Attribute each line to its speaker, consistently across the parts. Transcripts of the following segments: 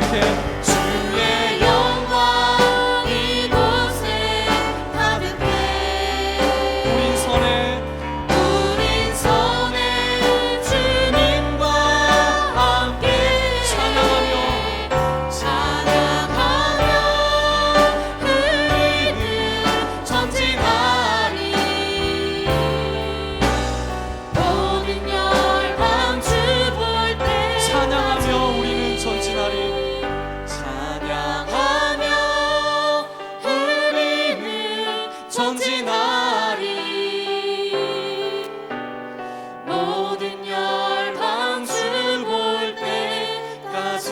Speaker 1: 가득해.
Speaker 2: 주의 영광 이곳에 가득해.
Speaker 1: 우린 선에
Speaker 2: 주님과 함께
Speaker 1: 찬양하며
Speaker 2: 흐리는 전진하리. 모든 열방 주 볼 때
Speaker 1: 찬양하며 우리는 전진하리.
Speaker 2: 찬양하며 우리는 전진하리. 모든 열방 주 볼 때까지.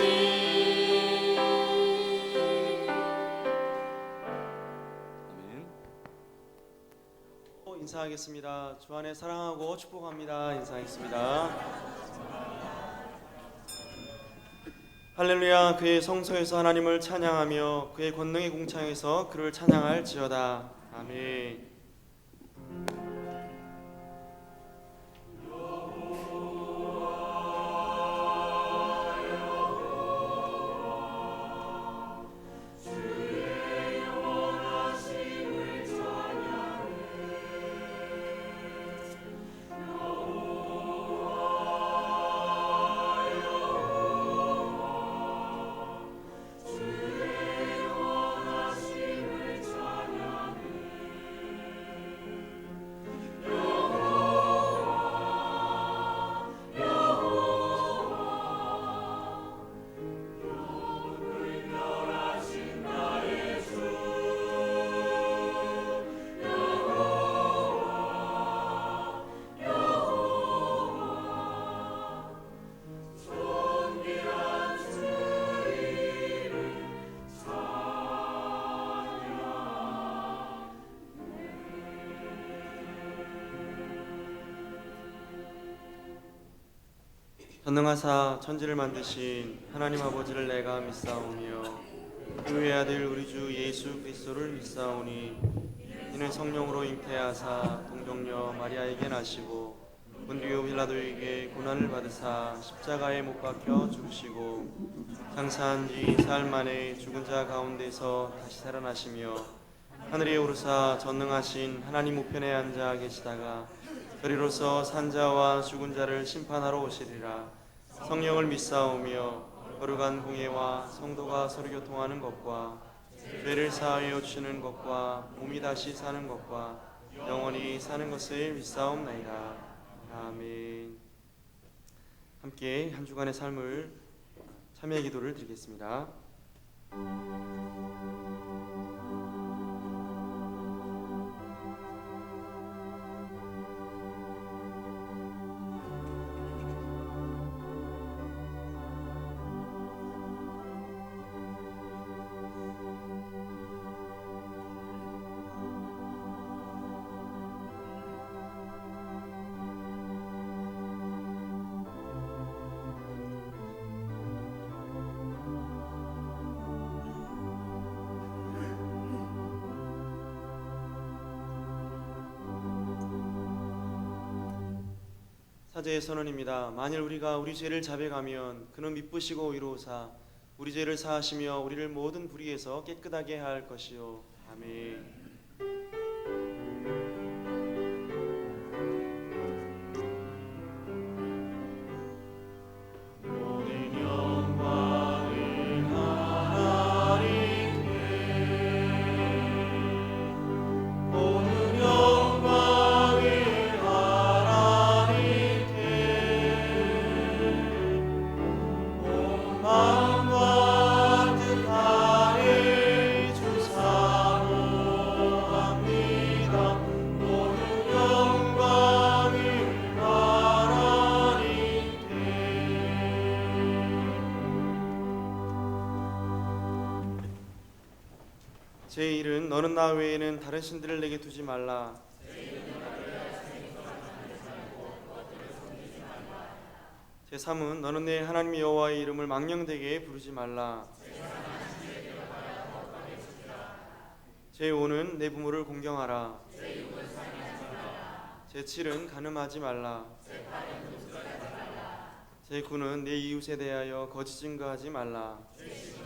Speaker 3: 인사하겠습니다. 주 안에 사랑하고 축복합니다. 인사하겠습니다. 할렐루야. 그의 성소에서 하나님을 찬양하며 그의 권능의 공창에서 그를 찬양할지어다. 아멘. 전능하사 천지를 만드신 하나님 아버지를 내가 믿사오며 그 외아들 우리 주 예수 그리스도를 믿사오니 이는 성령으로 잉태하사 동정녀 마리아에게 나시고 본디오 빌라도에게 고난을 받으사 십자가에 못 박혀 죽으시고 장사한 지 사흘 만에 죽은 자 가운데서 다시 살아나시며 하늘에 오르사 전능하신 하나님 우편에 앉아 계시다가 저리로서 산자와 죽은 자를 심판하러 오시리라. 성령을 믿사오며 거룩한 공예와 성도가 서로 교통하는 것과 죄를 사하여 주시는 것과 몸이 다시 사는 것과 영원히 사는 것을 믿사옵나이다. 아멘. 함께 한 주간의 삶을 참여의 기도를 드리겠습니다. 사제의 선언입니다. 만일 우리가 우리 죄를 자백하면 그는 미쁘시고 의로우사 우리 죄를 사하시며 우리를 모든 불의에서 깨끗하게 할 것이요. 아멘. 제1은 너는 나 외에는 다른 신들을 내게 두지 말라. 제3은 너는 내 하나님 여호와의 이름을 망령되게 부르지 말라. 제5는 내 부모를 공경하라. 제7은 간음하지 말라. 제9는 내 이웃에 대하여 거짓 증거하지 말라. 네.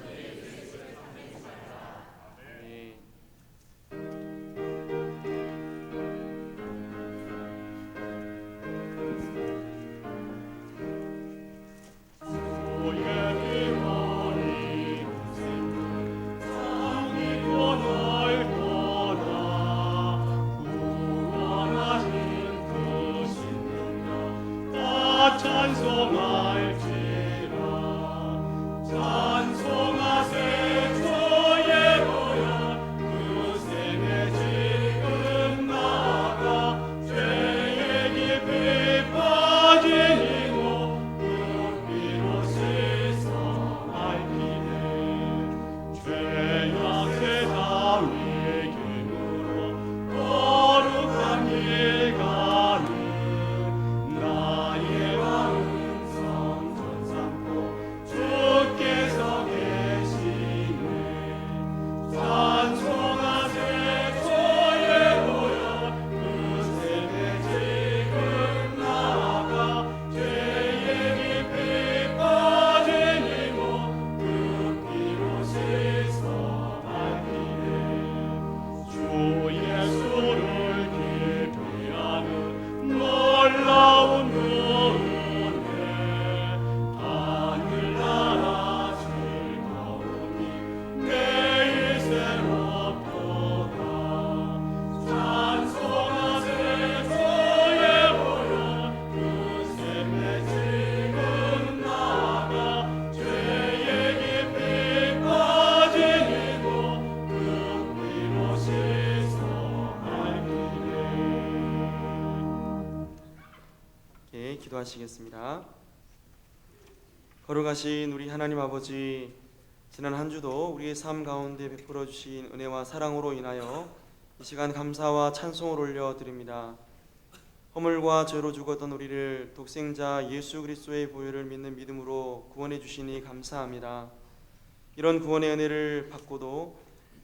Speaker 4: 찬송하세 주의 보혈 그 셈에 지금 나아가 죄의 깊이 빠진 이고 그 피로 씻어 밝히네 죄악의 다위의 길으로 거룩한 길 가는 나의 마음 성전 삼고 주께서 계시네 찬송하세 주의 보혈 그 셈에 지금 나아가 죄의 깊이 빠진 이고 그 피로 씻어 밝히네 주 예수를 깊이 아는 놀라운 은혜 하늘나라 즐거움이 매일 새롭도다 찬송하세 주의 보혈 그 셈에 지금 나아가 죄의 깊이 빠진 이고 그 피로 씻어 밝히네
Speaker 3: 예, 기도하시겠습니다. 거룩하신 우리 하나님 아버지, 지난 한 주도 우리의 삶 가운데 베풀어 주신 은혜와 사랑으로 인하여 이 시간 감사와 찬송을 올려드립니다. 허물과 죄로 죽었던 우리를 독생자 예수 그리스도의 보혈을 믿는 믿음으로 구원해 주시니 감사합니다. 이런 구원의 은혜를 받고도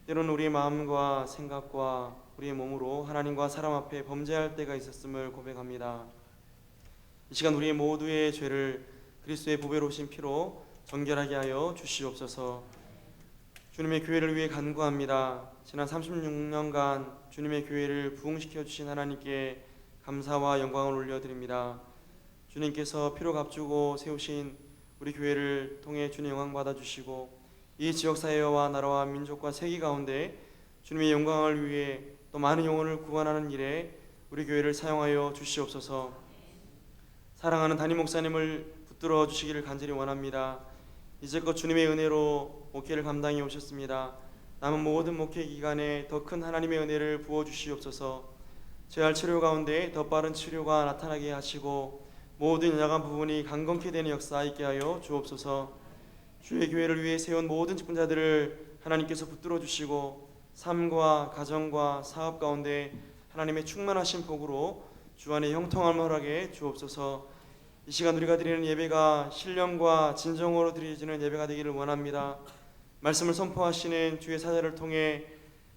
Speaker 3: 때로는 우리의 마음과 생각과 우리의 몸으로 하나님과 사람 앞에 범죄할 때가 있었음을 고백합니다. 이 시간 우리의 모두의 죄를 그리스도의 보배로우신 피로 정결하게 하여 주시옵소서. 주님의 교회를 위해 간구합니다. 지난 36년간 주님의 교회를 부흥시켜 주신 하나님께 감사와 영광을 올려드립니다. 주님께서 피로 값주고 세우신 우리 교회를 통해 주님 영광 받아주시고 이 지역사회와 나라와 민족과 세계 가운데 주님의 영광을 위해 또 많은 영혼을 구원하는 일에 우리 교회를 사용하여 주시옵소서. 사랑하는 담임 목사님을 붙들어 주시기를 간절히 원합니다. 이제껏 주님의 은혜로 목회를 감당해 오셨습니다. 남은 모든 목회 기간에 더 큰 하나님의 은혜를 부어 주시옵소서. 재활 치료 가운데 더 빠른 치료가 나타나게 하시고 모든 연약한 부분이 강건케 되는 역사 있게 하여 주옵소서. 주의 교회를 위해 세운 모든 직분자들을 하나님께서 붙들어 주시고 삶과 가정과 사업 가운데 하나님의 충만하신 복으로 주 안에 형통함을 허락해 주옵소서. 이 시간 우리가 드리는 예배가 신령과 진정으로 드려지는 예배가 되기를 원합니다. 말씀을 선포하시는 주의 사자를 통해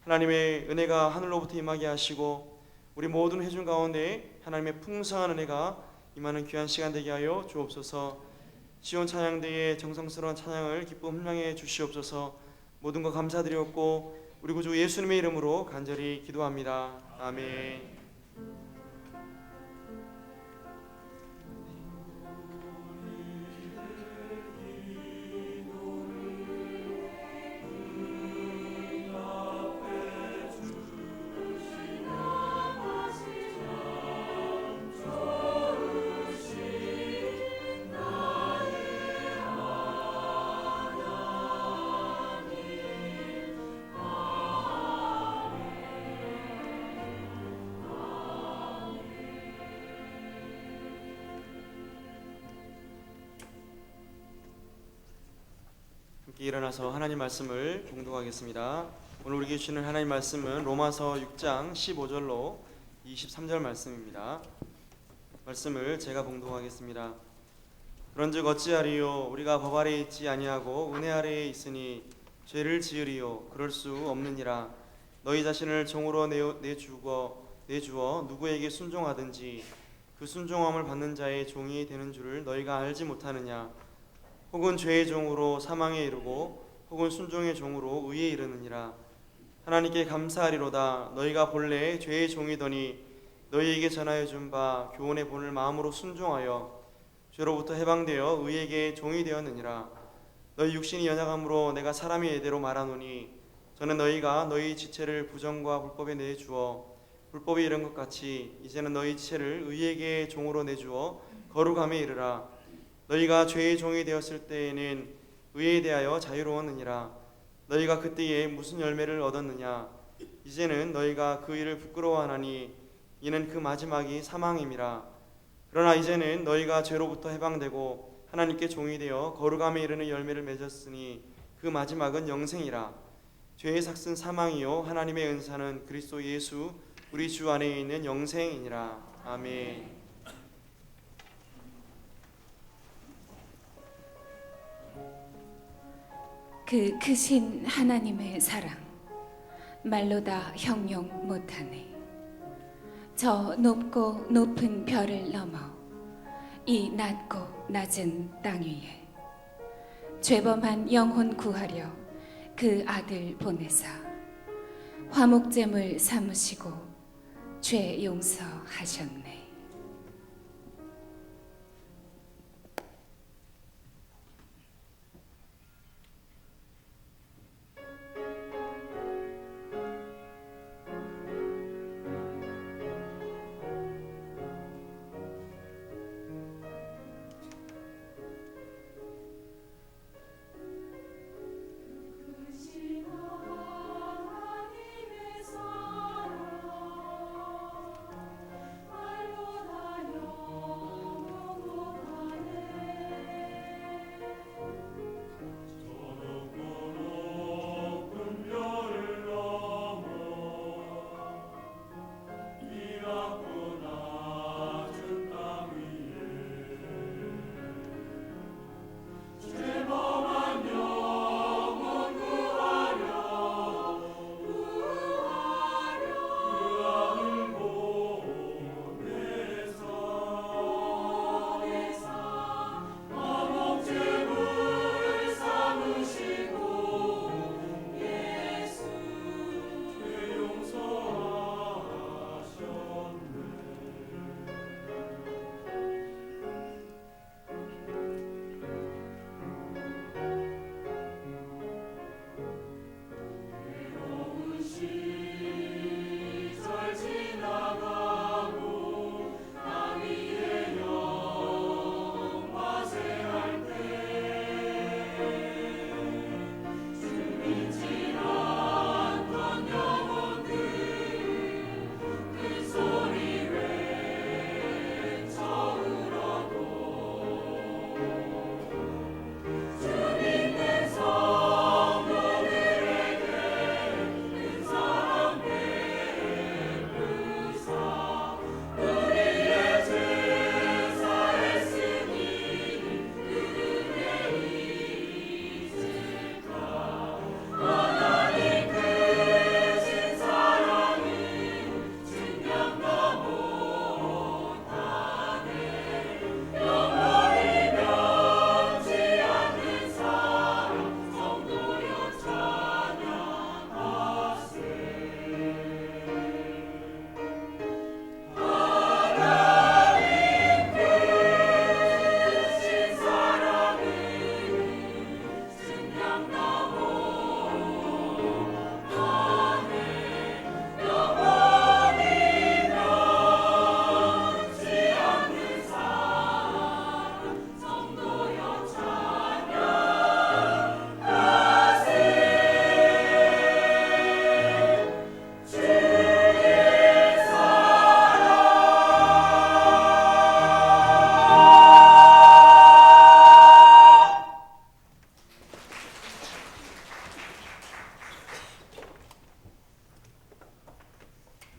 Speaker 3: 하나님의 은혜가 하늘로부터 임하게 하시고 우리 모든 회중 가운데 하나님의 풍성한 은혜가 임하는 귀한 시간 되게 하여 주옵소서. 시온 찬양대의 정성스러운 찬양을 기쁨 훈명해 주시옵소서. 모든 것 감사드리옵고 우리 구주 예수님의 이름으로 간절히 기도합니다. 아멘. 함께 일어나서 하나님 말씀을 봉독하겠습니다. 오늘 우리에게 주시는 하나님 말씀은 로마서 6장 15절로 23절 말씀입니다. 말씀을 제가 봉독하겠습니다. 그런즉 어찌하리요? 우리가 법 아래에 있지 아니하고 은혜 아래에 있으니 죄를 지으리요? 그럴 수 없느니라. 너희 자신을 종으로 내주어 누구에게 순종하든지 그 순종함을 받는 자의 종이 되는 줄을 너희가 알지 못하느냐? 혹은 죄의 종으로 사망에 이르고 혹은 순종의 종으로 의에 이르느니라. 하나님께 감사하리로다. 너희가 본래 죄의 종이더니 너희에게 전하여 준 바 교훈의 본을 마음으로 순종하여 죄로부터 해방되어 의에게 종이 되었느니라. 너희 육신이 연약함으로 내가 사람의 예대로 말하노니 저는 너희가 너희 지체를 부정과 불법에 내주어 불법이 이른 것 같이 이제는 너희 지체를 의에게 종으로 내주어 거룩함에 이르라. 너희가 죄의 종이 되었을 때에는 의에 대하여 자유로웠느니라. 너희가 그때에 무슨 열매를 얻었느냐? 이제는 너희가 그 일을 부끄러워하나니 이는 그 마지막이 사망임이라. 그러나 이제는 너희가 죄로부터 해방되고 하나님께 종이 되어 거룩함에 이르는 열매를 맺었으니 그 마지막은 영생이라. 죄의 삭은 사망이요 하나님의 은사는 그리스도 예수 우리 주 안에 있는 영생이니라. 아멘.
Speaker 5: 그 크신 하나님의 사랑 말로 다 형용 못하네. 저 높고 높은 별을 넘어 이 낮고 낮은 땅 위에 죄범한 영혼 구하려 그 아들 보내사 화목제물 삼으시고 죄 용서하셨네.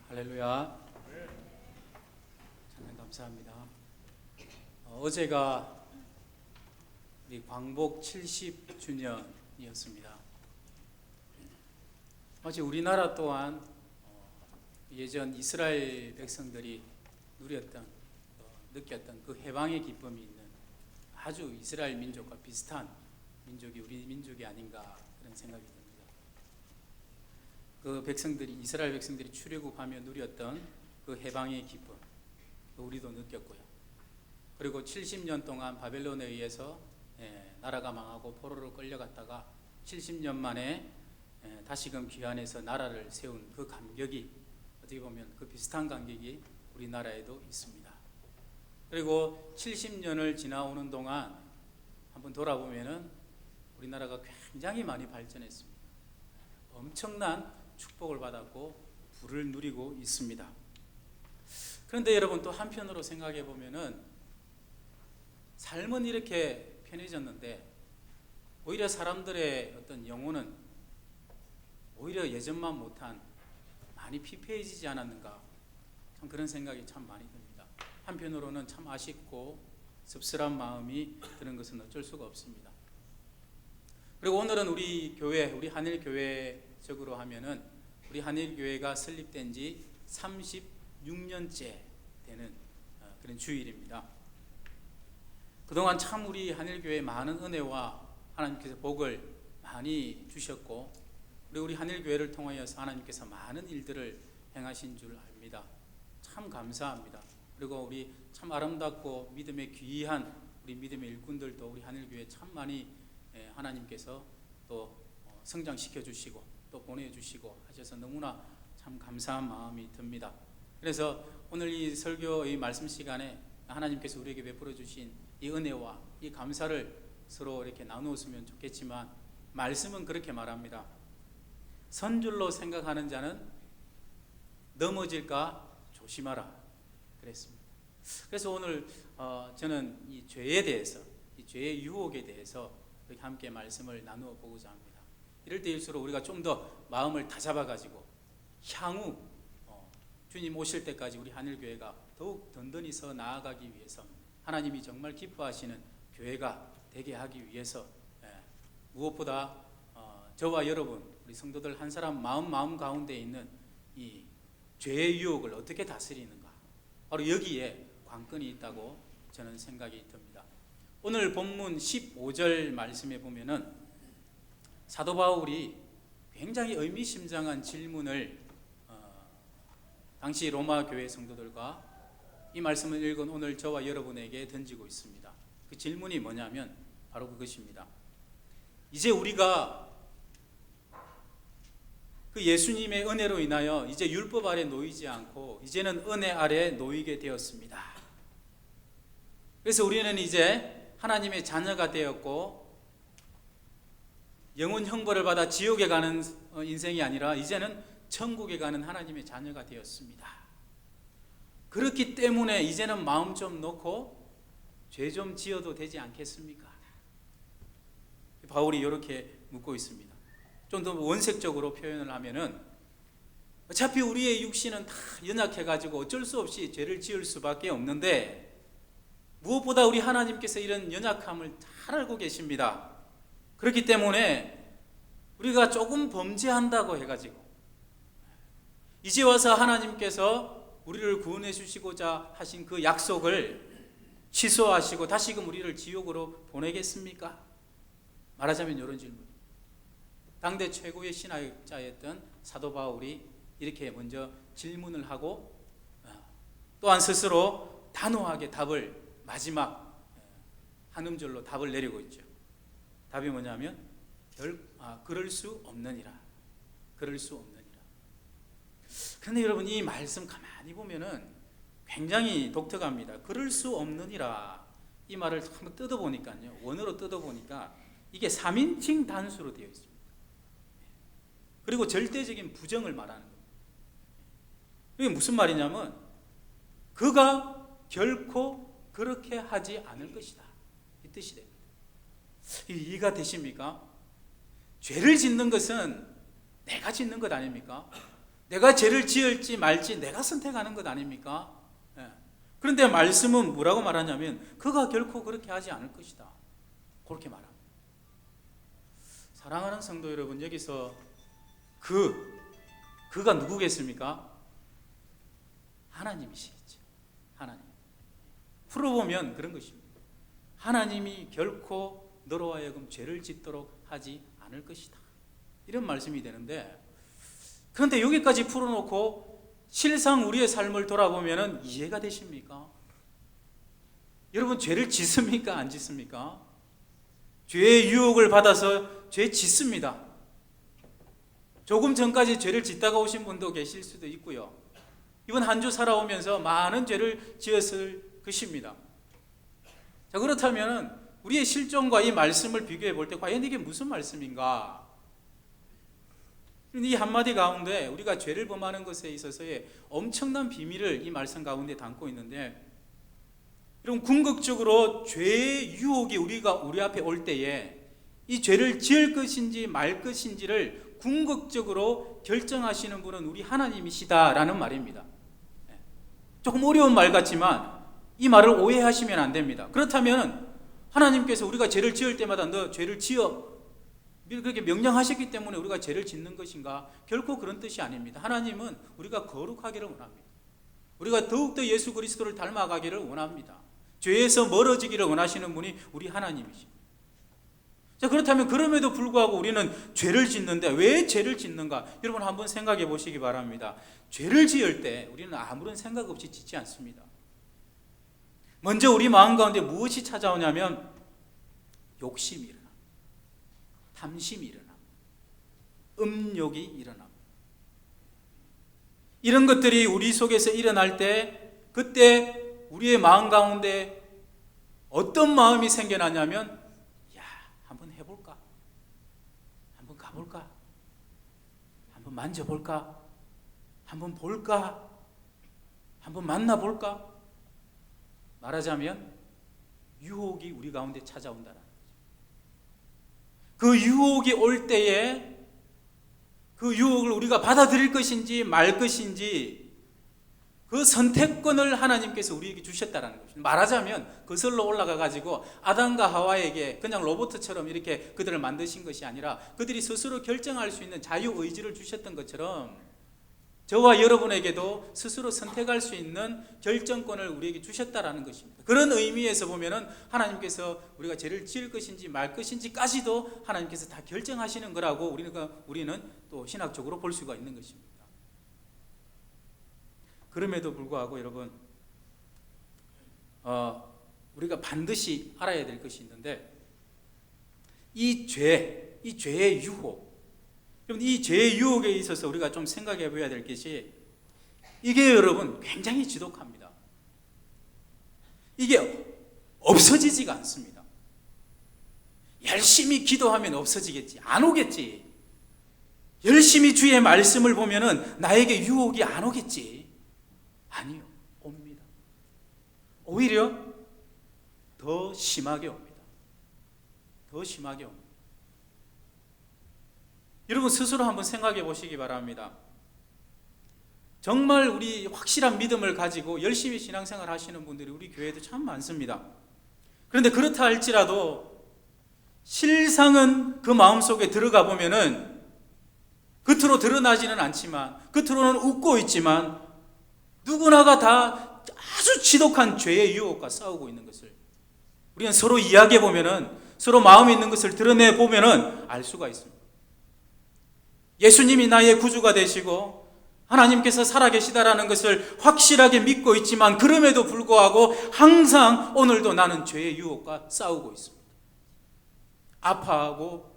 Speaker 1: 할렐루야. 찬양 감사합니다. 어제가 우리 광복 70주년이었습니다. 어제 우리나라 또한 예전 이스라엘 백성들이 누렸던 느꼈던 그 해방의 기쁨이 있는 아주 이스라엘 민족과 비슷한 민족이 우리 민족이 아닌가 그런 생각이 듭니다. 그 백성들이 이스라엘 백성들이 출애굽하며 누렸던 그 해방의 기쁨 우리도 느꼈고요. 그리고 70년 동안 바벨론에 의해서 나라가 망하고 포로로 끌려갔다가 70년 만에 다시금 귀환해서 나라를 세운 그 감격이 어떻게 보면 그 비슷한 감격이 우리나라에도 있습니다. 그리고 70년을 지나오는 동안 한번 돌아보면은 우리나라가 굉장히 많이 발전했습니다. 엄청난 축복을 받았고 부를 누리고 있습니다. 그런데 여러분 또 한편으로 생각해 보면은 삶은 이렇게 편해졌는데 오히려 사람들의 어떤 영혼은 오히려 예전만 못한 많이 피폐해지지 않았는가 참 그런 생각이 참 많이 듭니다. 한편으로는 참 아쉽고 씁쓸한 마음이 드는 것은 어쩔 수가 없습니다. 그리고 오늘은 우리 교회, 우리 한일교회적으로 하면은 우리 한일교회가 설립된 지 36년째 되는 그런 주일입니다. 그동안 참 우리 한일교회에 많은 은혜와 하나님께서 복을 많이 주셨고 우리 한일교회를 통하여서 하나님께서 많은 일들을 행하신 줄 압니다. 참 감사합니다. 그리고 우리 참 아름답고 믿음에 귀한 우리 믿음의 일꾼들도 우리 한일교회에 참 많이 하나님께서 또 성장시켜 주시고 또 보내주시고 하셔서 너무나 참 감사한 마음이 듭니다. 그래서 오늘 이 설교의 말씀 시간에 하나님께서 우리에게 베풀어 주신 이 은혜와 이 감사를 서로 이렇게 나누었으면 좋겠지만 말씀은 그렇게 말합니다. 선줄로 생각하는 자는 넘어질까 조심하라 그랬습니다. 그래서 오늘 저는 이 죄에 대해서 이 죄의 유혹에 대해서 이렇게 함께 말씀을 나누어 보고자 합니다. 이럴 때일수록 우리가 좀 더 마음을 다잡아 가지고 향후 주님 오실 때까지 우리 한일교회가 더욱 든든히 서 나아가기 위해서 하나님이 정말 기뻐하시는 교회가 되게 하기 위해서 무엇보다 저와 여러분 우리 성도들 한 사람 마음 가운데 있는 이 죄의 유혹을 어떻게 다스리는가 바로 여기에 관건이 있다고 저는 생각이 듭니다. 오늘 본문 15절 말씀에 보면은 사도 바울이 굉장히 의미심장한 질문을 당시 로마 교회 성도들과 이 말씀을 읽은 오늘 저와 여러분에게 던지고 있습니다. 그 질문이 뭐냐면 바로 그것입니다. 이제 우리가 그 예수님의 은혜로 인하여 이제 율법 아래 놓이지 않고 이제는 은혜 아래 놓이게 되었습니다. 그래서 우리는 이제 하나님의 자녀가 되었고 영혼 형벌을 받아 지옥에 가는 인생이 아니라 이제는 천국에 가는 하나님의 자녀가 되었습니다. 그렇기 때문에 이제는 마음 좀 놓고 죄 좀 지어도 되지 않겠습니까? 바울이 이렇게 묻고 있습니다. 좀 더 원색적으로 표현을 하면은 어차피 우리의 육신은 다 연약해가지고 어쩔 수 없이 죄를 지을 수밖에 없는데 무엇보다 우리 하나님께서 이런 연약함을 잘 알고 계십니다. 그렇기 때문에 우리가 조금 범죄한다고 해가지고 이제 와서 하나님께서 우리를 구원해 주시고자 하신 그 약속을 취소하시고 다시금 우리를 지옥으로 보내겠습니까? 말하자면 이런 질문. 당대 최고의 신학자였던 사도 바울이 이렇게 먼저 질문을 하고 또한 스스로 단호하게 답을 마지막 한 음절로 답을 내리고 있죠. 답이 뭐냐면 그럴 수 없느니라. 그럴 수 없느니라. 그런데 여러분 이 말씀 가만히 보면은 굉장히 독특합니다. 그럴 수 없느니라 이 말을 한번 뜯어보니까요. 원어로 뜯어보니까 이게 3인칭 단수로 되어 있습니다. 그리고 절대적인 부정을 말하는 겁니다. 이게 무슨 말이냐면 그가 결코 그렇게 하지 않을 것이다. 이 뜻이 됩니다. 이해가 되십니까? 죄를 짓는 것은 내가 짓는 것 아닙니까? 내가 죄를 지을지 말지 내가 선택하는 것 아닙니까? 그런데 말씀은 뭐라고 말하냐면 그가 결코 그렇게 하지 않을 것이다. 그렇게 말합니다. 사랑하는 성도 여러분, 여기서 그가 누구겠습니까? 하나님이시겠죠. 하나님. 풀어보면 그런 것입니다. 하나님이 결코 너로 하여금 죄를 짓도록 하지 않을 것이다. 이런 말씀이 되는데, 그런데 여기까지 풀어놓고 실상 우리의 삶을 돌아보면 이해가 되십니까? 여러분, 죄를 짓습니까? 안 짓습니까? 죄의 유혹을 받아서 죄 짓습니다. 조금 전까지 죄를 짓다가 오신 분도 계실 수도 있고요. 이번 한 주 살아오면서 많은 죄를 지었을 것입니다. 자, 그렇다면 우리의 실존과 이 말씀을 비교해 볼 때 과연 이게 무슨 말씀인가? 이 한마디 가운데 우리가 죄를 범하는 것에 있어서의 엄청난 비밀을 이 말씀 가운데 담고 있는데, 여러분, 궁극적으로 죄의 유혹이 우리 앞에 올 때에 이 죄를 지을 것인지 말 것인지를 궁극적으로 결정하시는 분은 우리 하나님이시다라는 말입니다. 조금 어려운 말 같지만 이 말을 오해하시면 안 됩니다. 그렇다면 하나님께서 우리가 죄를 지을 때마다 너 죄를 지어 그렇게 명령하셨기 때문에 우리가 죄를 짓는 것인가? 결코 그런 뜻이 아닙니다. 하나님은 우리가 거룩하기를 원합니다. 우리가 더욱더 예수 그리스도를 닮아가기를 원합니다. 죄에서 멀어지기를 원하시는 분이 우리 하나님이십니다. 자, 그렇다면 그럼에도 불구하고 우리는 죄를 짓는데 왜 죄를 짓는가? 여러분, 한번 생각해 보시기 바랍니다. 죄를 지을 때 우리는 아무런 생각 없이 짓지 않습니다. 먼저 우리 마음 가운데 무엇이 찾아오냐면 욕심이 일어납니다. 탐심이 일어납니다. 음욕이 일어납니다. 이런 것들이 우리 속에서 일어날 때, 그때 우리의 마음 가운데 어떤 마음이 생겨나냐면, 야, 한번 해볼까? 한번 가볼까? 한번 만져볼까? 한번 볼까? 한번 만나볼까? 말하자면 유혹이 우리 가운데 찾아온다는 거죠. 그 유혹이 올 때에 그 유혹을 우리가 받아들일 것인지 말 것인지 그 선택권을 하나님께서 우리에게 주셨다는 것입니다. 말하자면 거슬러 올라가 가지고 아담과 하와에게 그냥 로봇처럼 이렇게 그들을 만드신 것이 아니라 그들이 스스로 결정할 수 있는 자유의지를 주셨던 것처럼 저와 여러분에게도 스스로 선택할 수 있는 결정권을 우리에게 주셨다라는 것입니다. 그런 의미에서 보면은 하나님께서 우리가 죄를 지을 것인지 말 것인지까지도 하나님께서 다 결정하시는 거라고 우리는 또 신학적으로 볼 수가 있는 것입니다. 그럼에도 불구하고 여러분, 우리가 반드시 알아야 될 것이 있는데, 이 죄의 유혹, 이 죄의 유혹에 있어서 우리가 좀 생각해 봐야 될 것이, 이게 여러분 굉장히 지독합니다. 이게 없어지지가 않습니다. 열심히 기도하면 없어지겠지, 안 오겠지. 열심히 주의 말씀을 보면은 나에게 유혹이 안 오겠지. 아니요, 옵니다. 오히려 더 심하게 옵니다. 더 심하게 옵니다. 여러분, 스스로 한번 생각해 보시기 바랍니다. 정말 우리 확실한 믿음을 가지고 열심히 신앙생활 하시는 분들이 우리 교회에도 참 많습니다. 그런데 그렇다 할지라도 실상은 그 마음속에 들어가 보면은 겉으로 드러나지는 않지만, 겉으로는 웃고 있지만 누구나가 다 아주 지독한 죄의 유혹과 싸우고 있는 것을 우리는 서로 이야기해 보면은, 서로 마음에 있는 것을 드러내 보면은 알 수가 있습니다. 예수님이 나의 구주가 되시고 하나님께서 살아계시다라는 것을 확실하게 믿고 있지만, 그럼에도 불구하고 항상 오늘도 나는 죄의 유혹과 싸우고 있습니다. 아파하고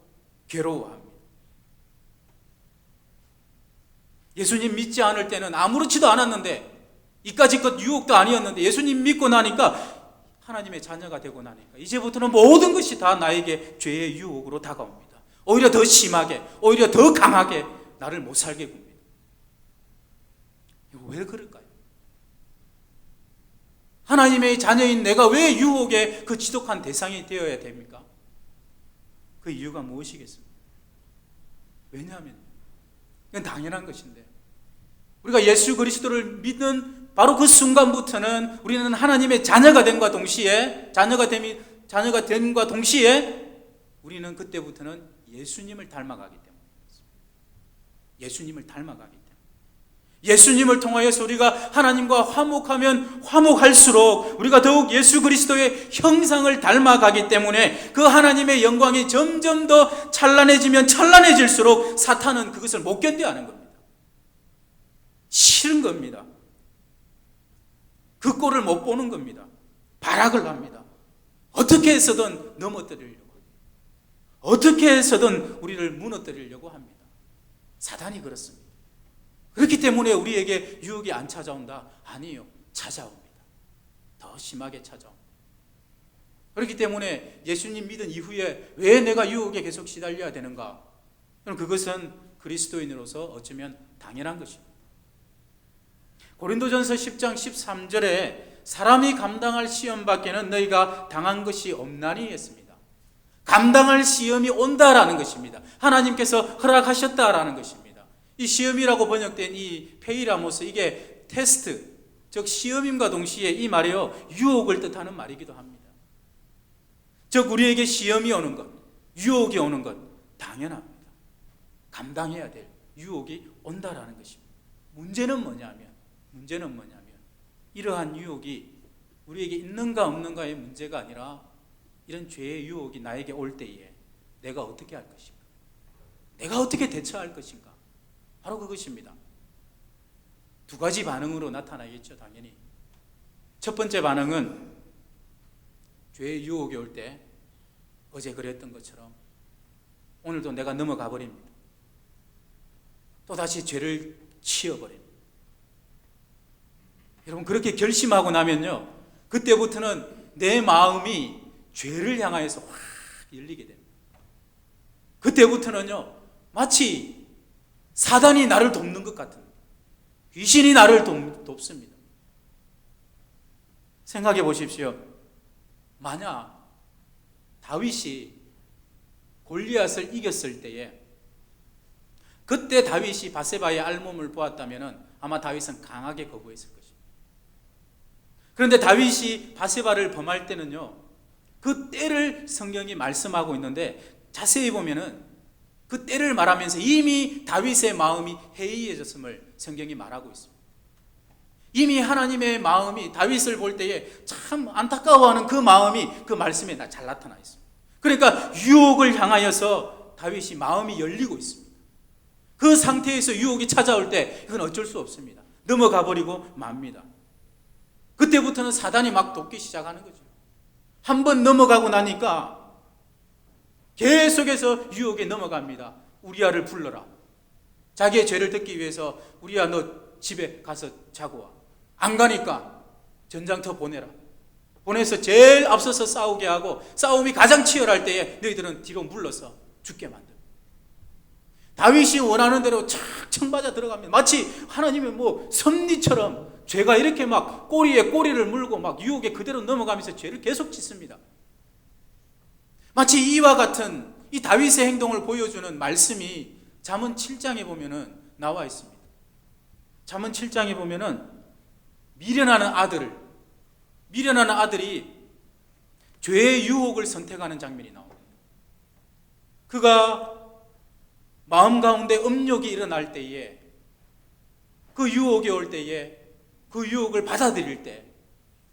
Speaker 1: 괴로워합니다. 예수님 믿지 않을 때는 아무렇지도 않았는데, 이까지껏 유혹도 아니었는데 예수님 믿고 나니까, 하나님의 자녀가 되고 나니까 이제부터는 모든 것이 다 나에게 죄의 유혹으로 다가옵니다. 오히려 더 심하게, 오히려 더 강하게 나를 못 살게 굽니다. 이거 왜 그럴까요? 하나님의 자녀인 내가 왜 유혹의 그 지독한 대상이 되어야 됩니까? 그 이유가 무엇이겠습니까? 왜냐하면 이건 당연한 것인데, 우리가 예수 그리스도를 믿는 바로 그 순간부터는 우리는 하나님의 자녀가 됨과 동시에 우리는 그때부터는 예수님을 닮아가기 때문입니다. 예수님을 닮아가기 때문에. 예수님을 통하여서 우리가 하나님과 화목하면 화목할수록 우리가 더욱 예수 그리스도의 형상을 닮아가기 때문에 그 하나님의 영광이 점점 더 찬란해지면 찬란해질수록 사탄은 그것을 못 견뎌하는 겁니다. 싫은 겁니다. 그 꼴을 못 보는 겁니다. 발악을 합니다. 어떻게 해서든 넘어뜨리려고, 어떻게 해서든 우리를 무너뜨리려고 합니다. 사단이 그렇습니다. 그렇기 때문에 우리에게 유혹이 안 찾아온다? 아니요, 찾아옵니다. 더 심하게 찾아옵니다. 그렇기 때문에 예수님 믿은 이후에 왜 내가 유혹에 계속 시달려야 되는가? 그것은 그리스도인으로서 어쩌면 당연한 것입니다. 고린도전서 10장 13절에 사람이 감당할 시험 밖에는 너희가 당한 것이 없나니 했습니다. 감당할 시험이 온다라는 것입니다. 하나님께서 허락하셨다라는 것입니다. 이 시험이라고 번역된 이 페이라모스, 이게 테스트, 즉 시험임과 동시에 이 말이요, 유혹을 뜻하는 말이기도 합니다. 즉 우리에게 시험이 오는 것, 유혹이 오는 것 당연합니다. 감당해야 될 유혹이 온다라는 것입니다. 문제는 뭐냐면 이러한 유혹이 우리에게 있는가 없는가의 문제가 아니라 이런 죄의 유혹이 나에게 올 때에 내가 어떻게 할 것인가, 내가 어떻게 대처할 것인가, 바로 그것입니다. 두 가지 반응으로 나타나겠죠, 당연히. 첫 번째 반응은 죄의 유혹이 올 때 어제 그랬던 것처럼 오늘도 내가 넘어가 버립니다. 또다시 죄를 치어버립니다. 여러분, 그렇게 결심하고 나면요, 그때부터는 내 마음이 죄를 향하여서 확 열리게 됩니다. 그때부터는요, 마치 사단이 나를 돕는 것 같은, 귀신이 나를 돕습니다. 생각해 보십시오. 만약 다윗이 골리앗을 이겼을 때에 그때 다윗이 밧세바의 알몸을 보았다면 아마 다윗은 강하게 거부했을 것입니다. 그런데 다윗이 밧세바를 범할 때는요, 그 때를 성경이 말씀하고 있는데 자세히 보면은 그 때를 말하면서 이미 다윗의 마음이 해이해졌음을 성경이 말하고 있습니다. 이미 하나님의 마음이 다윗을 볼 때에 참 안타까워하는 그 마음이 그 말씀에 잘 나타나 있습니다. 그러니까 유혹을 향하여서 다윗이 마음이 열리고 있습니다. 그 상태에서 유혹이 찾아올 때 이건 어쩔 수 없습니다. 넘어가 버리고 맙니다. 그때부터는 사단이 막 돕기 시작하는 거죠. 한번 넘어가고 나니까 계속해서 유혹에 넘어갑니다. 우리아를 불러라. 자기의 죄를 덮기 위해서 우리아 너 집에 가서 자고 와. 안 가니까 전장터 보내라. 보내서 제일 앞서서 싸우게 하고 싸움이 가장 치열할 때에 너희들은 뒤로 물러서 죽게 만듭니다. 다윗이 원하는 대로 착 청맞아 들어갑니다. 마치 하나님의 뭐 섭리처럼 죄가 이렇게 막 꼬리에 꼬리를 물고 막 유혹에 그대로 넘어가면서 죄를 계속 짓습니다. 마치 이와 같은 이 다윗의 행동을 보여주는 말씀이 잠언 7장에 보면은 나와 있습니다. 잠언 7장에 보면은 미련하는 아들이 죄의 유혹을 선택하는 장면이 나옵니다. 그가 마음 가운데 음욕이 일어날 때에, 그 유혹이 올 때에, 그 유혹을 받아들일 때,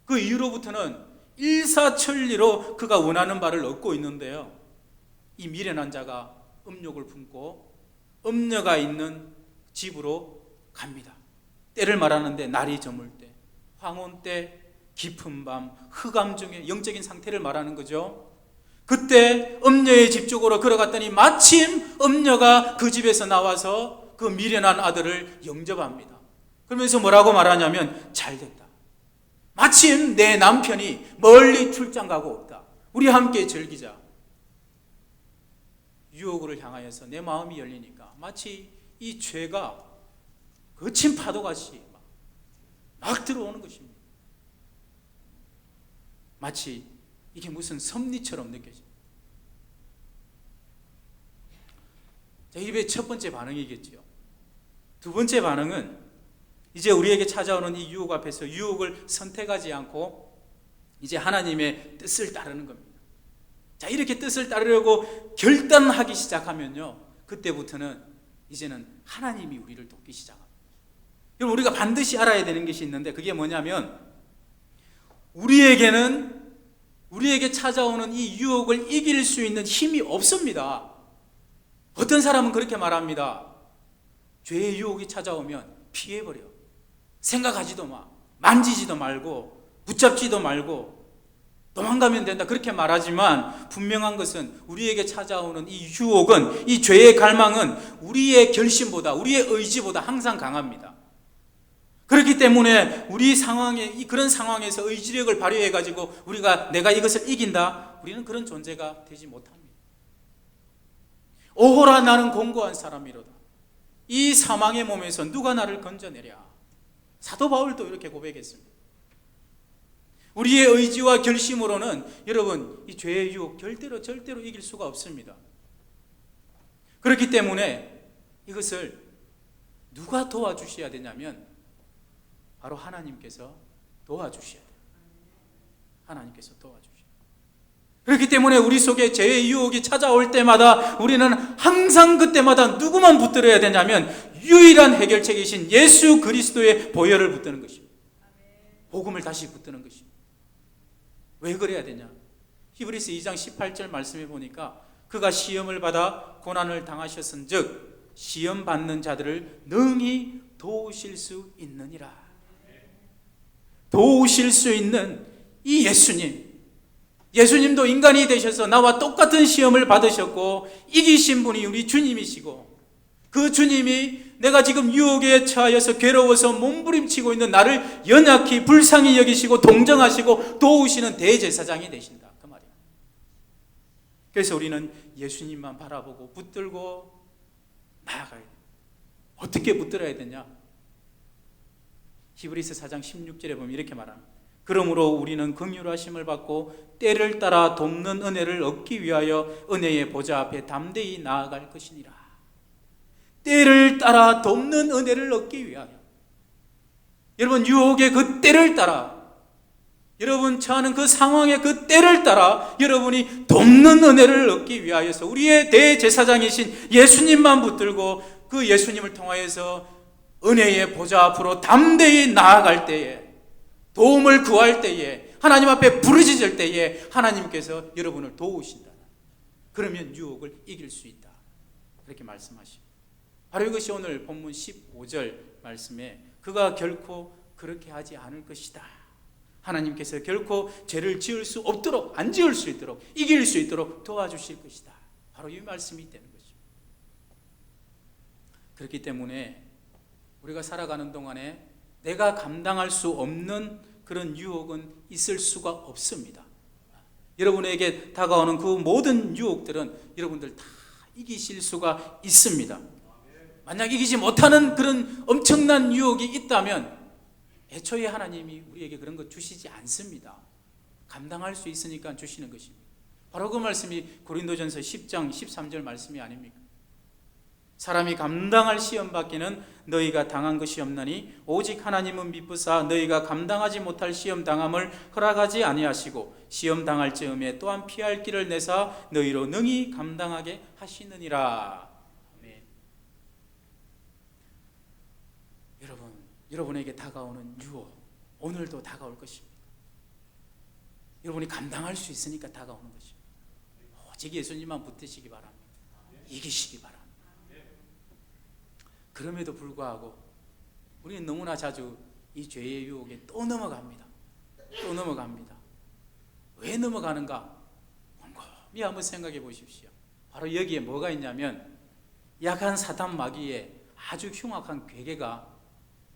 Speaker 1: 그 이후로부터는 일사천리로 그가 원하는 바를 얻고 있는데요, 이 미련한 자가 음욕을 품고 음녀가 있는 집으로 갑니다. 때를 말하는데 날이 저물 때, 황혼 때, 깊은 밤, 흑암 중에 영적인 상태를 말하는 거죠. 그때 음녀의 집 쪽으로 걸어갔더니 마침 음녀가 그 집에서 나와서 그 미련한 아들을 영접합니다. 그러면서 뭐라고 말하냐면 잘됐다. 마침 내 남편이 멀리 출장 가고 없다. 우리 함께 즐기자. 유혹을 향하여서 내 마음이 열리니까 마치 이 죄가 거친 파도같이 막 들어오는 것입니다. 마치 이게 무슨 섭리처럼 느껴집니다. 자, 이게 첫 번째 반응이겠죠. 두 번째 반응은 이제 우리에게 찾아오는 이 유혹 앞에서 유혹을 선택하지 않고 이제 하나님의 뜻을 따르는 겁니다. 자, 이렇게 뜻을 따르려고 결단하기 시작하면요, 그때부터는 이제는 하나님이 우리를 돕기 시작합니다. 여러분, 우리가 반드시 알아야 되는 것이 있는데, 그게 뭐냐면 우리에게 찾아오는 이 유혹을 이길 수 있는 힘이 없습니다. 어떤 사람은 그렇게 말합니다. 죄의 유혹이 찾아오면 피해버려. 생각하지도 마. 만지지도 말고 붙잡지도 말고 도망가면 된다, 그렇게 말하지만 분명한 것은 우리에게 찾아오는 이 유혹은, 이 죄의 갈망은 우리의 결심보다, 우리의 의지보다 항상 강합니다. 그렇기 때문에 그런 상황에서 의지력을 발휘해가지고 내가 이것을 이긴다, 우리는 그런 존재가 되지 못합니다. 오호라, 나는 공고한 사람이로다. 이 사망의 몸에서 누가 나를 건져내랴. 사도 바울도 이렇게 고백했습니다. 우리의 의지와 결심으로는 여러분, 이 죄의 유혹 절대로 이길 수가 없습니다. 그렇기 때문에 이것을 누가 도와주셔야 되냐면 바로 하나님께서 도와주셔야 돼요. 하나님께서 도와주셔야 돼요. 그렇기 때문에 우리 속에 죄의 유혹이 찾아올 때마다 우리는 항상 그때마다 누구만 붙들어야 되냐면 유일한 해결책이신 예수 그리스도의 보혈을 붙드는 것입니다. 복음을 다시 붙드는 것입니다. 왜 그래야 되냐? 히브리서 2장 18절 말씀해 보니까 그가 시험을 받아 고난을 당하셨은즉 시험 받는 자들을 능히 도우실 수 있느니라. 도우실 수 있는 이 예수님도 인간이 되셔서 나와 똑같은 시험을 받으셨고 이기신 분이 우리 주님이시고, 그 주님이 내가 지금 유혹에 처하여서 괴로워서 몸부림치고 있는 나를 연약히 불쌍히 여기시고 동정하시고 도우시는 대제사장이 되신다, 그 말이에요. 그래서 우리는 예수님만 바라보고 붙들고 나아가야 돼요. 어떻게 붙들어야 되냐? 히브리서 4장 16절에 보면 이렇게 말합니다. 그러므로 우리는 긍휼하심을 받고 때를 따라 돕는 은혜를 얻기 위하여 은혜의 보좌 앞에 담대히 나아갈 것이니라. 때를 따라 돕는 은혜를 얻기 위하여. 여러분, 유혹의 그 때를 따라, 여러분 처하는 그 상황의 그 때를 따라 여러분이 돕는 은혜를 얻기 위하여서 우리의 대제사장이신 예수님만 붙들고 그 예수님을 통하여서 은혜의 보좌 앞으로 담대히 나아갈 때에, 도움을 구할 때에, 하나님 앞에 부르짖을 때에 하나님께서 여러분을 도우신다. 그러면 유혹을 이길 수 있다, 그렇게 말씀하십니다. 바로 이것이 오늘 본문 15절 말씀에 그가 결코 그렇게 하지 않을 것이다. 하나님께서 결코 죄를 지을 수 없도록, 안 지을 수 있도록, 이길 수 있도록 도와주실 것이다. 바로 이 말씀이 되는 것입니다. 그렇기 때문에 우리가 살아가는 동안에 내가 감당할 수 없는 그런 유혹은 있을 수가 없습니다. 여러분에게 다가오는 그 모든 유혹들은 여러분들 다 이기실 수가 있습니다. 만약 이기지 못하는 그런 엄청난 유혹이 있다면 애초에 하나님이 우리에게 그런 거 주시지 않습니다. 감당할 수 있으니까 주시는 것입니다. 바로 그 말씀이 고린도전서 10장 13절 말씀이 아닙니까? 사람이 감당할 시험 받기는 너희가 당한 것이 없나니 오직 하나님은 미쁘사 너희가 감당하지 못할 시험 당함을 허락하지 아니하시고 시험 당할 즈음에 또한 피할 길을 내사 너희로 능히 감당하게 하시느니라. 아멘. 여러분에게 다가오는 유혹, 오늘도 다가올 것입니다. 여러분이 감당할 수 있으니까 다가오는 것입니다. 오직 예수님만 붙드시기 바랍니다. 이기시기 바랍니다. 그럼에도 불구하고 우리는 너무나 자주 이 죄의 유혹에 또 넘어갑니다. 왜 넘어가는가? 곰곰이 한번 생각해 보십시오. 바로 여기에 뭐가 있냐면 약한 사단 마귀의 아주 흉악한 괴계가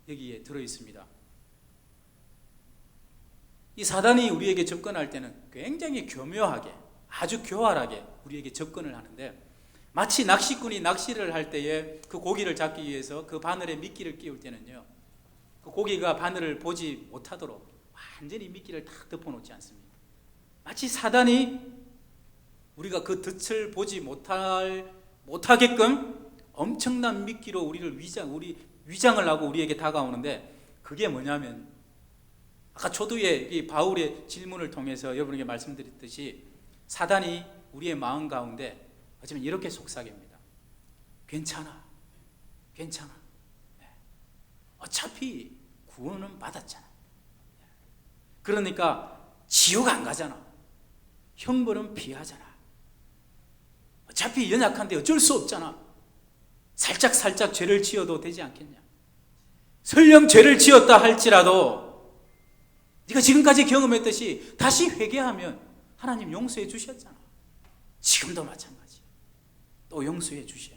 Speaker 1: 여기에 들어 있습니다. 이 사단이 우리에게 접근할 때는 굉장히 교묘하게, 아주 교활하게 우리에게 접근을 하는데, 마치 낚시꾼이 낚시를 할 때에 그 고기를 잡기 위해서 그 바늘에 미끼를 끼울 때는요, 그 고기가 바늘을 보지 못하도록 완전히 미끼를 다 덮어놓지 않습니다. 마치 사단이 우리가 그 덫을 보지 못하게끔 엄청난 미끼로 우리를 위장을 하고 우리에게 다가오는데, 그게 뭐냐면 아까 초두에 이 바울의 질문을 통해서 여러분에게 말씀드렸듯이 사단이 우리의 마음 가운데 어쩌면 이렇게 속삭입니다. 괜찮아. 네. 어차피 구원은 받았잖아. 그러니까 지옥 안 가잖아. 형벌은 피하잖아. 어차피 연약한데 어쩔 수 없잖아. 살짝 죄를 지어도 되지 않겠냐. 설령 죄를 지었다 할지라도 네가 지금까지 경험했듯이 다시 회개하면 하나님 용서해 주셨잖아. 지금도 마찬가지. 또 용서해 주셔.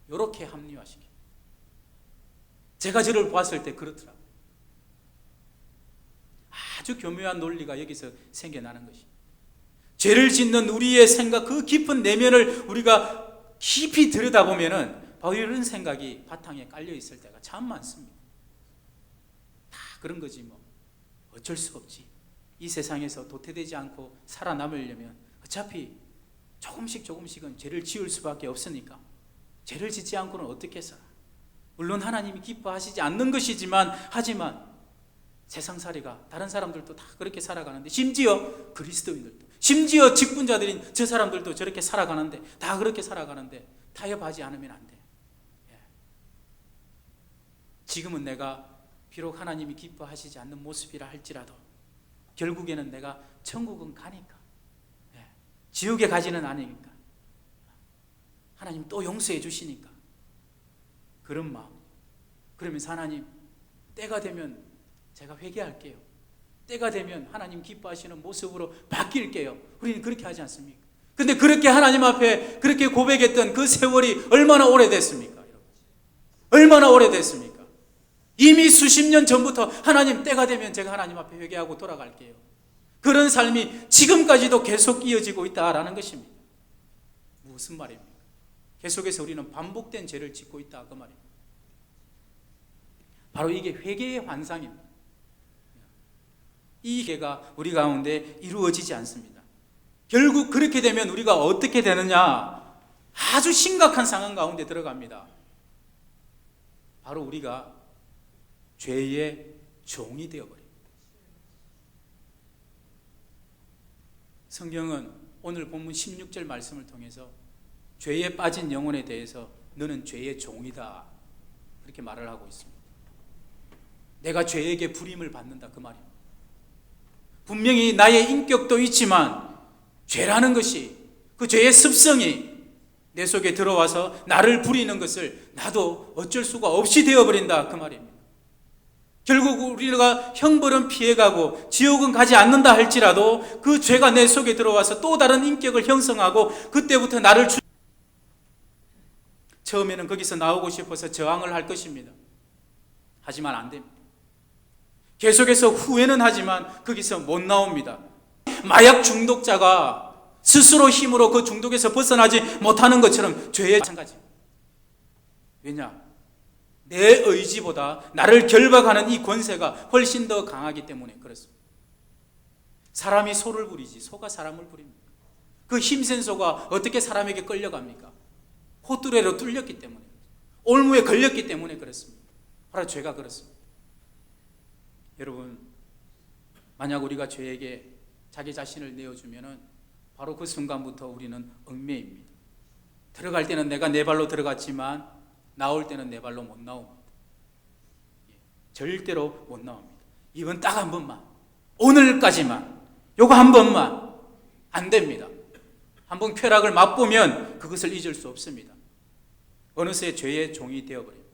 Speaker 1: 이렇게 합리화시켜. 제가 저를 봤을 때 그렇더라고요. 아주 교묘한 논리가 여기서 생겨나는 것이. 죄를 짓는 우리의 생각, 그 깊은 내면을 우리가 깊이 들여다보면은 바로 이런 생각이 바탕에 깔려 있을 때가 참 많습니다. 다 그런 거지 뭐. 어쩔 수 없지. 이 세상에서 도태되지 않고 살아남으려면 어차피 조금씩은 죄를 지을 수밖에 없으니까 죄를 짓지 않고는 어떻게 살아. 물론 하나님이 기뻐하시지 않는 것이지만 하지만 세상살이가 다른 사람들도 다 그렇게 살아가는데 심지어 그리스도인들도 심지어 직분자들인 저 사람들도 저렇게 살아가는데 다 그렇게 살아가는데 타협하지 않으면 안 돼. 지금은 내가 비록 하나님이 기뻐하시지 않는 모습이라 할지라도 결국에는 내가 천국은 가니까 지옥에 가지는 않으니까 하나님 또 용서해 주시니까 그런 마음. 그러면서 하나님 때가 되면 제가 회개할게요. 때가 되면 하나님 기뻐하시는 모습으로 바뀔게요. 우리는 그렇게 하지 않습니까? 근데 그렇게 하나님 앞에 그렇게 고백했던 그 세월이 얼마나 오래됐습니까? 얼마나 오래됐습니까? 이미 수십 년 전부터 하나님 때가 되면 제가 하나님 앞에 회개하고 돌아갈게요. 그런 삶이 지금까지도 계속 이어지고 있다라는 것입니다. 무슨 말입니까? 계속해서 우리는 반복된 죄를 짓고 있다 그 말입니다. 바로 이게 회개의 환상입니다. 이 회개가 우리 가운데 이루어지지 않습니다. 결국 그렇게 되면 우리가 어떻게 되느냐? 아주 심각한 상황 가운데 들어갑니다. 바로 우리가 죄의 종이 되어버립니다. 성경은 오늘 본문 16절 말씀을 통해서 죄에 빠진 영혼에 대해서 너는 죄의 종이다 그렇게 말을 하고 있습니다. 내가 죄에게 불임을 받는다 그 말입니다. 분명히 나의 인격도 있지만 죄라는 것이 그 죄의 습성이 내 속에 들어와서 나를 부리는 것을 나도 어쩔 수가 없이 되어버린다 그 말입니다. 결국 우리가 형벌은 피해가고 지옥은 가지 않는다 할지라도 그 죄가 내 속에 들어와서 또 다른 인격을 형성하고 그때부터 나를 처음에는 거기서 나오고 싶어서 저항을 할 것입니다. 하지만 안 됩니다. 계속해서 후회는 하지만 거기서 못 나옵니다. 마약 중독자가 스스로 힘으로 그 중독에서 벗어나지 못하는 것처럼 죄에 마찬가지입니다. 왜냐? 내 의지보다 나를 결박하는 이 권세가 훨씬 더 강하기 때문에 그렇습니다. 사람이 소를 부리지 소가 사람을 부립니다. 그 힘센 소가 어떻게 사람에게 끌려갑니까? 호뚜레로 뚫렸기 때문에, 올무에 걸렸기 때문에 그렇습니다. 바로 죄가 그렇습니다. 여러분, 만약 우리가 죄에게 자기 자신을 내어주면은 바로 그 순간부터 우리는 얽매입니다. 들어갈 때는 내가 내 발로 들어갔지만 나올 때는 내 발로 못 나옵니다. 절대로 못 나옵니다. 이건 딱 한 번만, 오늘까지만, 요거 한 번만 안 됩니다. 한번 쾌락을 맛보면 그것을 잊을 수 없습니다. 어느새 죄의 종이 되어버립니다.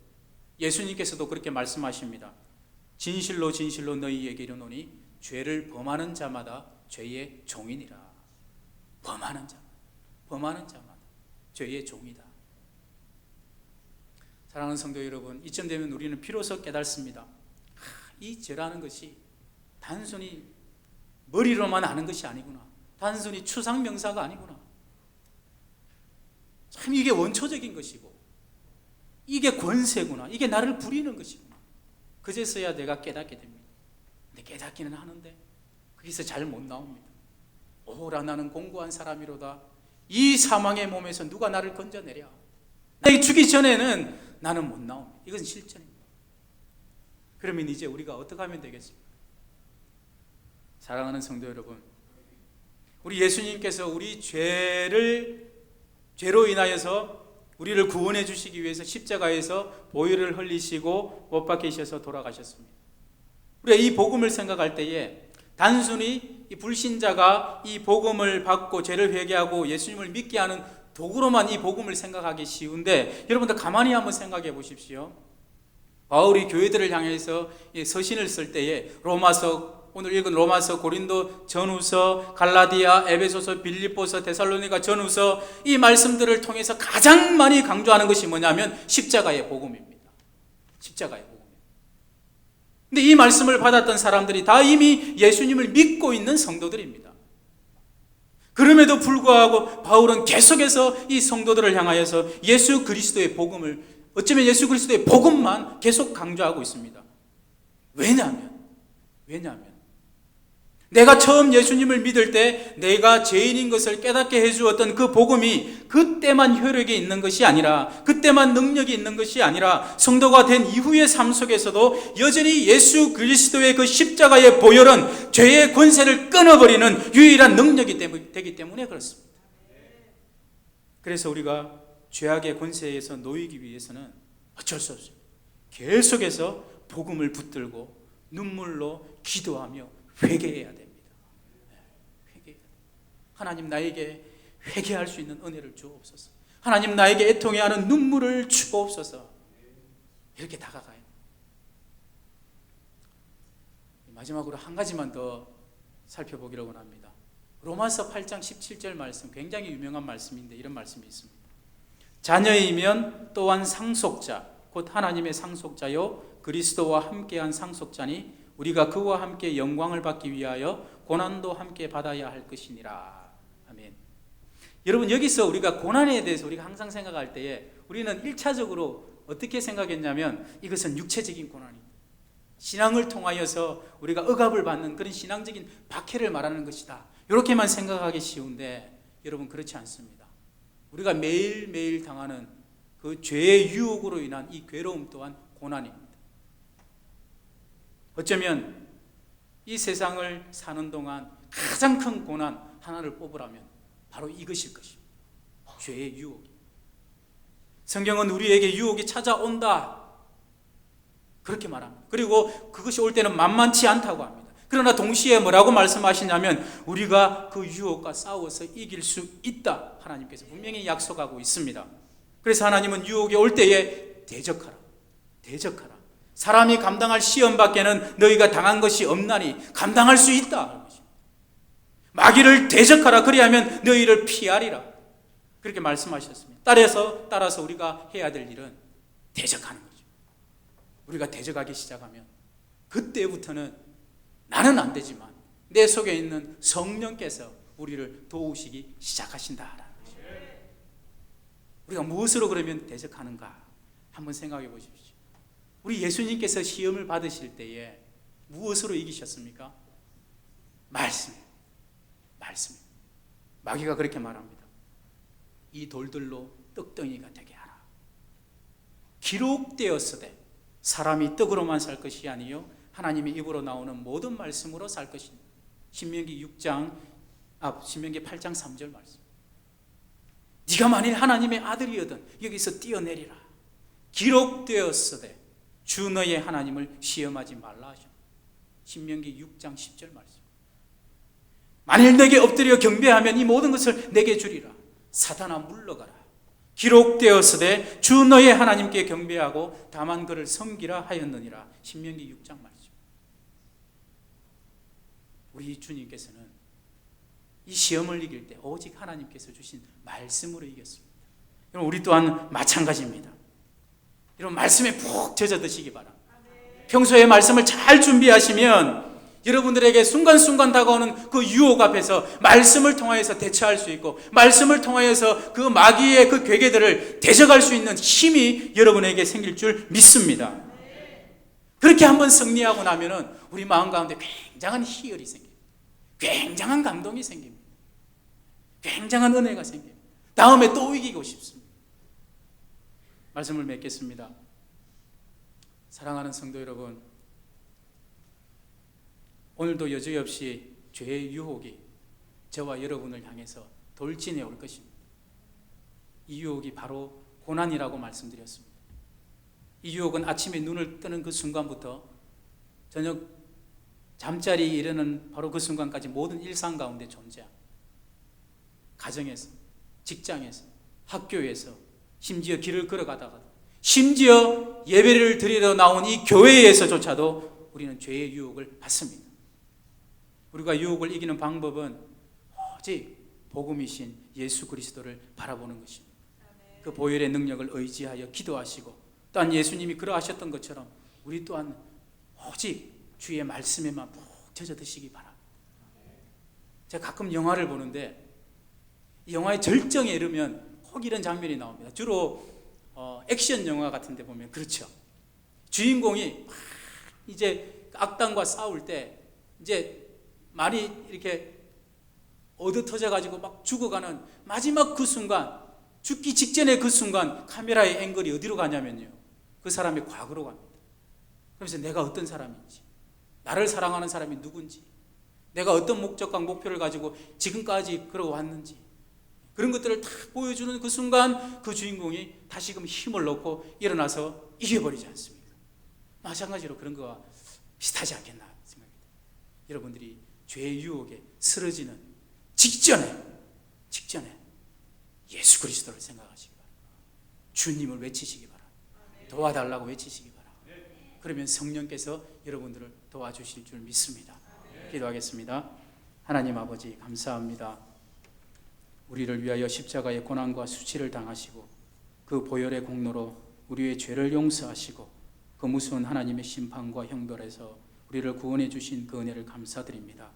Speaker 1: 예수님께서도 그렇게 말씀하십니다. 진실로 진실로 너희에게 이르노니 죄를 범하는 자마다 죄의 종이니라. 범하는 자마다 죄의 종이다. 사랑하는 성도 여러분, 이쯤 되면 우리는 비로소 깨닫습니다. 이 죄라는 것이 단순히 머리로만 아는 것이 아니구나. 단순히 추상명사가 아니구나. 참 이게 원초적인 것이고 이게 권세구나. 이게 나를 부리는 것이구나. 그제서야 내가 깨닫게 됩니다. 근데 깨닫기는 하는데 거기서 잘 못 나옵니다. 오라 나는 공고한 사람이로다. 이 사망의 몸에서 누가 나를 건져내랴. 나에게 주기 전에는 나는 못 나옵니다. 이건 실전입니다. 그러면 이제 우리가 어떻게 하면 되겠습니까? 사랑하는 성도 여러분, 우리 예수님께서 우리 죄로 인하여서 우리를 구원해 주시기 위해서 십자가에서 보혈을 흘리시고 못 박히셔서 돌아가셨습니다. 우리가 이 복음을 생각할 때에 단순히 이 불신자가 이 복음을 받고 죄를 회개하고 예수님을 믿게 하는 도구로만 이 복음을 생각하기 쉬운데, 여러분들 가만히 한번 생각해 보십시오. 바울이 교회들을 향해서 이 서신을 쓸 때에 로마서, 오늘 읽은 로마서, 고린도 전후서, 갈라디아, 에베소서, 빌립보서, 데살로니가 전후서, 이 말씀들을 통해서 가장 많이 강조하는 것이 뭐냐면 십자가의 복음입니다. 십자가의 복음. 근데 이 말씀을 받았던 사람들이 다 이미 예수님을 믿고 있는 성도들입니다. 그럼에도 불구하고 바울은 계속해서 이 성도들을 향하여서 예수 그리스도의 복음을, 어쩌면 예수 그리스도의 복음만 계속 강조하고 있습니다. 왜냐하면 내가 처음 예수님을 믿을 때 내가 죄인인 것을 깨닫게 해주었던 그 복음이 그때만 효력이 있는 것이 아니라, 그때만 능력이 있는 것이 아니라 성도가 된 이후의 삶 속에서도 여전히 예수 그리스도의 그 십자가의 보혈은 죄의 권세를 끊어버리는 유일한 능력이 되기 때문에 그렇습니다. 그래서 우리가 죄악의 권세에서 놓이기 위해서는 어쩔 수 없습니다. 계속해서 복음을 붙들고 눈물로 기도하며 회개해야 됩니다. 회개. 하나님, 나에게 회개할 수 있는 은혜를 주옵소서. 하나님, 나에게 애통해야 하는 눈물을 주옵소서. 이렇게 다가가요. 마지막으로 한 가지만 더 살펴보기로 원합니다. 로마서 8장 17절 말씀, 굉장히 유명한 말씀인데 이런 말씀이 있습니다. 자녀이면 또한 상속자, 곧 하나님의 상속자요 그리스도와 함께한 상속자니 우리가 그와 함께 영광을 받기 위하여 고난도 함께 받아야 할 것이니라. 아멘. 여러분, 여기서 우리가 고난에 대해서 우리가 항상 생각할 때에 우리는 1차적으로 어떻게 생각했냐면 이것은 육체적인 고난입니다. 신앙을 통하여서 우리가 억압을 받는 그런 신앙적인 박해를 말하는 것이다, 이렇게만 생각하기 쉬운데 여러분, 그렇지 않습니다. 우리가 매일매일 당하는 그 죄의 유혹으로 인한 이 괴로움 또한 고난입니다. 어쩌면 이 세상을 사는 동안 가장 큰 고난 하나를 뽑으라면 바로 이것일 것입니다. 죄의 유혹. 성경은 우리에게 유혹이 찾아온다, 그렇게 말합니다. 그리고 그것이 올 때는 만만치 않다고 합니다. 그러나 동시에 뭐라고 말씀하시냐면 우리가 그 유혹과 싸워서 이길 수 있다, 하나님께서 분명히 약속하고 있습니다. 그래서 하나님은 유혹이 올 때에 대적하라. 사람이 감당할 시험 밖에는 너희가 당한 것이 없나니 감당할 수 있다. 마귀를 대적하라, 그리하면 너희를 피하리라, 그렇게 말씀하셨습니다. 따라서 우리가 해야 될 일은 대적하는 거죠. 우리가 대적하기 시작하면 그때부터는 나는 안 되지만 내 속에 있는 성령께서 우리를 도우시기 시작하신다라는 거죠. 우리가 무엇으로 그러면 대적하는가 한번 생각해 보십시오. 우리 예수님께서 시험을 받으실 때에 무엇으로 이기셨습니까? 말씀. 마귀가 그렇게 말합니다. 이 돌들로 떡덩이가 되게 하라. 기록되었으되 사람이 떡으로만 살 것이 아니요 하나님의 입으로 나오는 모든 말씀으로 살 것입니다. 신명기 8장 3절 말씀. 네가 만일 하나님의 아들이거든 여기서 뛰어내리라. 기록되었으되 주 너의 하나님을 시험하지 말라 하셨다. 신명기 6장 10절 말씀. 만일 내게 엎드려 경배하면 이 모든 것을 내게 주리라. 사탄아 물러가라. 기록되었으되 주 너의 하나님께 경배하고 다만 그를 섬기라 하였느니라. 신명기 6장 말씀. 우리 주님께서는 이 시험을 이길 때 오직 하나님께서 주신 말씀으로 이겼습니다. 여러분, 우리 또한 마찬가지입니다. 이런 말씀에 푹 젖어 드시기 바랍니다. 평소에 말씀을 잘 준비하시면 여러분들에게 순간순간 다가오는 그 유혹 앞에서 말씀을 통하여서 대처할 수 있고 말씀을 통하여서 그 마귀의 그 괴계들을 대적할 수 있는 힘이 여러분에게 생길 줄 믿습니다. 그렇게 한번 승리하고 나면은 우리 마음 가운데 굉장한 희열이 생깁니다. 굉장한 감동이 생깁니다. 굉장한 은혜가 생깁니다. 다음에 또 이기고 싶습니다. 말씀을 맺겠습니다. 사랑하는 성도 여러분, 오늘도 여지없이 죄의 유혹이 저와 여러분을 향해서 돌진해 올 것입니다. 이 유혹이 바로 고난이라고 말씀드렸습니다. 이 유혹은 아침에 눈을 뜨는 그 순간부터 저녁 잠자리에 이르는 바로 그 순간까지 모든 일상 가운데 존재합니다. 가정에서, 직장에서, 학교에서, 심지어 길을 걸어가다가, 심지어 예배를 드리러 나온 이 교회에서조차도 우리는 죄의 유혹을 받습니다. 우리가 유혹을 이기는 방법은 오직 복음이신 예수 그리스도를 바라보는 것입니다. 그 보혈의 능력을 의지하여 기도하시고, 또한 예수님이 그러하셨던 것처럼 우리 또한 오직 주의 말씀에만 푹 젖어 드시기 바랍니다. 제가 가끔 영화를 보는데 이 영화의 절정에 이르면 꼭 이런 장면이 나옵니다. 주로 액션 영화 같은 데 보면 그렇죠. 주인공이 막 이제 악당과 싸울 때 이제 많이 이렇게 얻어터져 가지고 막 죽어가는 마지막 그 순간, 죽기 직전의 그 순간 카메라의 앵글이 어디로 가냐면요, 그 사람의 과거로 갑니다. 그러면서 내가 어떤 사람인지, 나를 사랑하는 사람이 누군지, 내가 어떤 목적과 목표를 가지고 지금까지 그러고 왔는지, 그런 것들을 다 보여주는 그 순간 그 주인공이 다시금 힘을 얻고 일어나서 이겨버리지 않습니까? 마찬가지로 그런 거와 비슷하지 않겠나 생각합니다. 여러분들이 죄의 유혹에 쓰러지는 직전에 예수 그리스도를 생각하시기 바랍니다. 주님을 외치시기 바랍니다. 도와달라고 외치시기 바랍니다. 그러면 성령께서 여러분들을 도와주실 줄 믿습니다. 기도하겠습니다. 하나님 아버지, 감사합니다. 우리를 위하여 십자가의 고난과 수치를 당하시고 그 보혈의 공로로 우리의 죄를 용서하시고 그 무서운 하나님의 심판과 형벌에서 우리를 구원해 주신 그 은혜를 감사드립니다.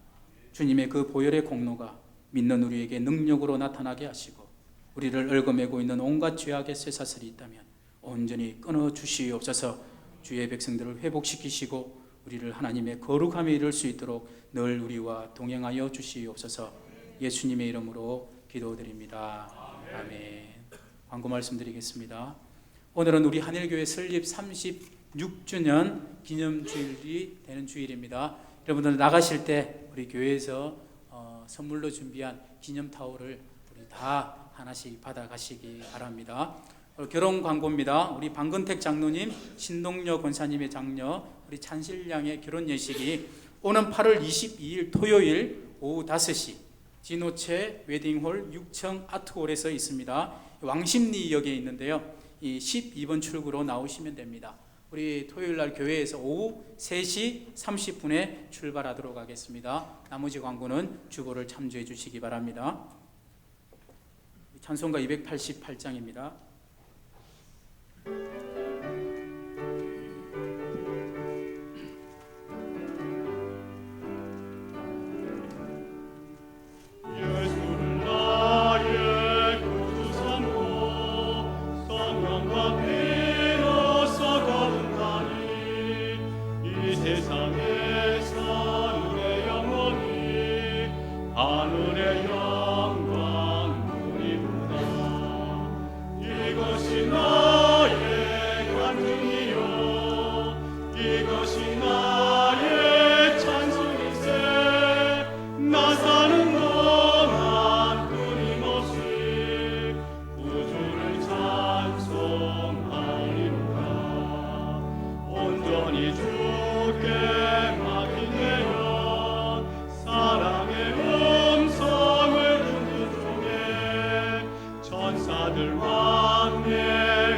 Speaker 1: 주님의 그 보혈의 공로가 믿는 우리에게 능력으로 나타나게 하시고 우리를 얽어매고 있는 온갖 죄악의 쇠사슬이 있다면 온전히 끊어 주시옵소서. 주의 백성들을 회복시키시고 우리를 하나님의 거룩함에 이를 수 있도록 늘 우리와 동행하여 주시옵소서. 예수님의 이름으로 기도드립니다. 아멘. 광고 말씀드리겠습니다. 오늘은 우리 한일교회 설립 36주년 기념주일이 되는 주일입니다. 여러분들 나가실 때 우리 교회에서 선물로 준비한 기념타올을 우리 다 하나씩 받아가시기 바랍니다. 결혼 광고입니다. 우리 방근택 장로님, 신동여 권사님의 장녀 우리 찬실양의 결혼 예식이 오는 8월 22일 토요일 오후 5시 진호채 웨딩홀 6층 아트홀에서 있습니다. 왕십리역에 있는데요. 이 12번 출구로 나오시면 됩니다. 우리 토요일날 교회에서 오후 3시 30분에 출발하도록 하겠습니다. 나머지 광고는 주보를 참조해 주시기 바랍니다. 찬송가 288장입니다.
Speaker 4: 예수를 나의 구주 삼고 성령과 피로써 거듭나니 이 세상에 사는 내 영혼이 하늘의 영광 누리구나. 이것이 나의 간증이요 이것이 나의 찬송일세. 나 사는 동안 끊임없이 구주를 찬송하리로다. 온전히 주께 맡긴 내 영 사랑의 음성을 듣는 중에 천사들 왕래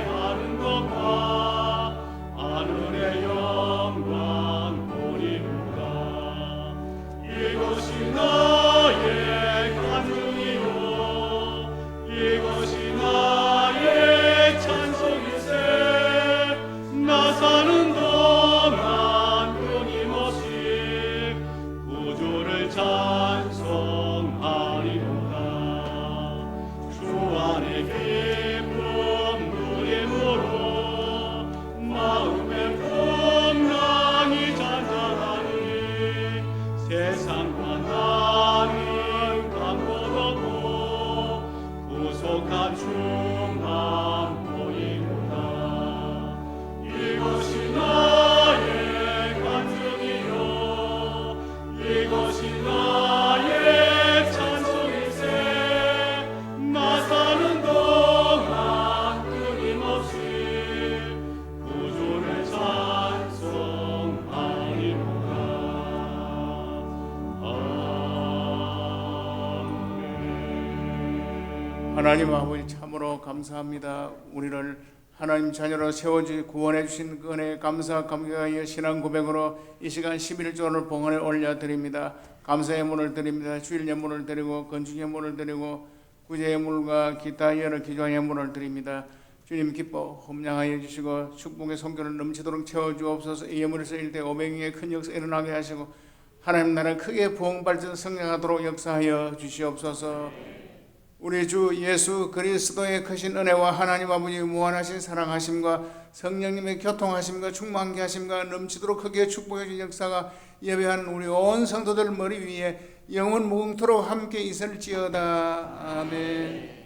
Speaker 4: 하나님 아버지 참으로 감사합니다. 우리를 하나님 자녀로 세워주 구원해 주신 그 은혜에 감사 감격하여 신앙 고백으로 이 시간 11조를 봉헌에 올려드립니다. 감사의 문을 드립니다. 주일 예물을 드리고 건축 예물을 드리고 구제 예물과 기타 여러 기존 예물을 드립니다. 주님 기뻐 험량하여 주시고 축복의 손길을 넘치도록 채워주옵소서. 이 예물을 쓰일 때 500명의 큰 역사 일어나게 하시고 하나님 나라 크게 부흥 발전 성장하도록 역사하여 주시옵소서. 우리 주 예수 그리스도의 크신 은혜와 하나님 아버지의 무한하신 사랑하심과 성령님의 교통하심과 충만케 하심과 넘치도록 크게 축복해 주신 역사가 예배한 우리 온 성도들 머리 위에 영원 무궁토록 함께 있을지어다. 아멘.